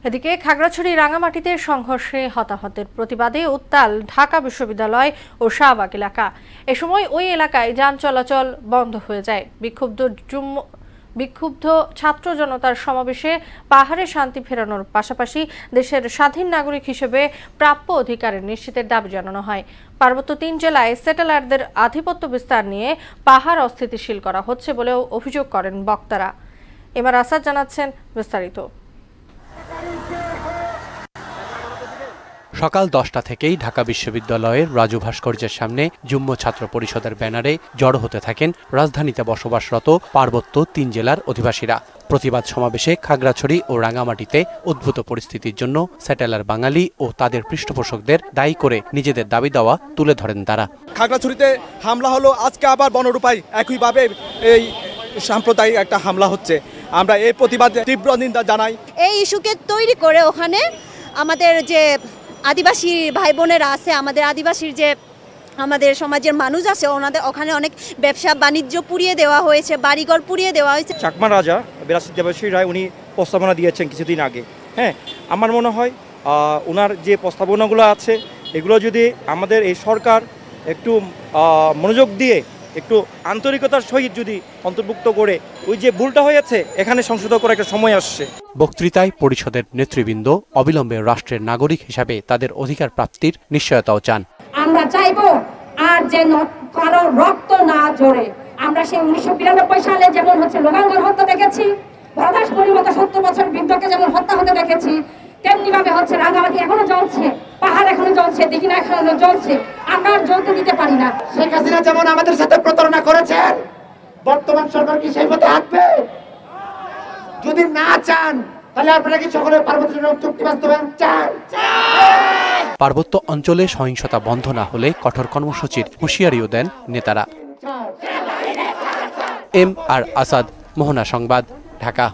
এদিকে খাগড়াছড়ি রাঙামাটিতে সংঘর্ষে হতাহতের প্রতিবাদে উত্তাল ঢাকা বিশ্ববিদ্যালয় ও শাহবাগ এলাকা। এ সময় ওই এলাকায় যান চলাচল বন্ধ হয়ে যায়। বিক্ষুব্ধ ছাত্র জনতার সমাবেশে পাহাড়ে শান্তি ফেরানোর পাশাপাশি দেশের স্বাধীন নাগরিক হিসেবে প্রাপ্য অধিকারের নিশ্চিতের দাবি জানানো হয়। পার্বত্য ৩ জেলায় সেটেলারদের আধিপত্য বিস্তার নিয়ে পাহাড় অস্থিতিশীল করা হচ্ছে বলেও অভিযোগ করেন বক্তারা। এমআর আসাদ জানাচ্ছেন বিস্তারিত। সকাল 10টা থেকেই ঢাকা বিশ্ববিদ্যালয়ের রাজু ভাস্কর্যের সামনে যুগ্ম ছাত্র পরিষদের ব্যানারে জড়ো হতে থাকেন রাজধানীতে বসবাসরত পার্বত্য ৩ জেলার অধিবাসীরা। প্রতিবাদ সমাবেশে খাগড়াছড়ি ও রাঙামাটিতে উদ্ভূত পরিস্থিতির জন্য স্যাটেলার বাঙালি ও তাদের পৃষ্ঠপোষকদের দায়ী করে নিজেদের দাবি দাওয়া তুলে ধরেন তারা। খাগড়াছড়িতে হামলা হলো, আজকে আবার বনরূপায় একইভাবে এই সাম্প্রদায়িক একটা হামলা হচ্ছে। আমরা এই প্রতিবাদে তীব্র নিন্দা জানাই। এই ইস্যুকে তৈরি করে ওখানে আমাদের যে আদিবাসী ভাই বোনেরা আছে, আমাদের আদিবাসীর যে আমাদের সমাজের মানুষ আছে, ওনাদের ওখানে অনেক ব্যবসা বাণিজ্য পুড়িয়ে দেওয়া হয়েছে, বাড়িঘর পুড়িয়ে দেওয়া হয়েছে। চাকমা রাজা বিরাসিত দেবাশী রায় উনি প্রস্তাবনা দিয়েছেন কিছুদিন আগে। আমার মনে হয় ওনার যে প্রস্তাবনাগুলো আছে এগুলো যদি আমাদের এই সরকার একটু মনোযোগ দিয়ে একটু আন্তরিকতার সহিত যদি অন্তর্ভুক্ত করে ওই যে ভুলটা হয়েছে এখানে সংশোধন করার একটা সময় আসছে। বক্তৃতায় পরিষদের নেতৃবৃন্দ অবিলম্বে রাষ্ট্রের নাগরিক হিসাবে তাদের অধিকার প্রাপ্তির নিশ্চয়তাও চান। আমরা চাইবো আর যেন কারো রক্ত না ঝরে। আমরা সেই 1992 সালে যেমন লোগাঙ্গর হত্যা দেখেছি, ভরদাসপুরের মতো 70 বছর বৃদ্ধকে যেমন হত্যা হতে দেখেছি, তেমনি ভাবে রাঙামাটি এখনো জ্বলছে, পাহাড় এখনো জ্বলছে, দিঘিনা এখনো জ্বলছে। আমরা আর জ্বলতে দিতে পারি না। শেখ হাসিনা যেমন আমাদের সাথে প্রতারণা করেছেন, বর্তমান সরকার কি সেই পথে হাঁটবে? যদি না চান তাহলে আপনারা কি সকলে পার্বত্য চুক্তি বাস্তবায়ন চান? পার্বত্য অঞ্চলে সহিংসতা বন্ধ না হলে কঠোর কর্মসূচির হুঁশিয়ারিও দেন নেতারা। এমআর আসাদ, মোহনা সংবাদ, ঢাকা।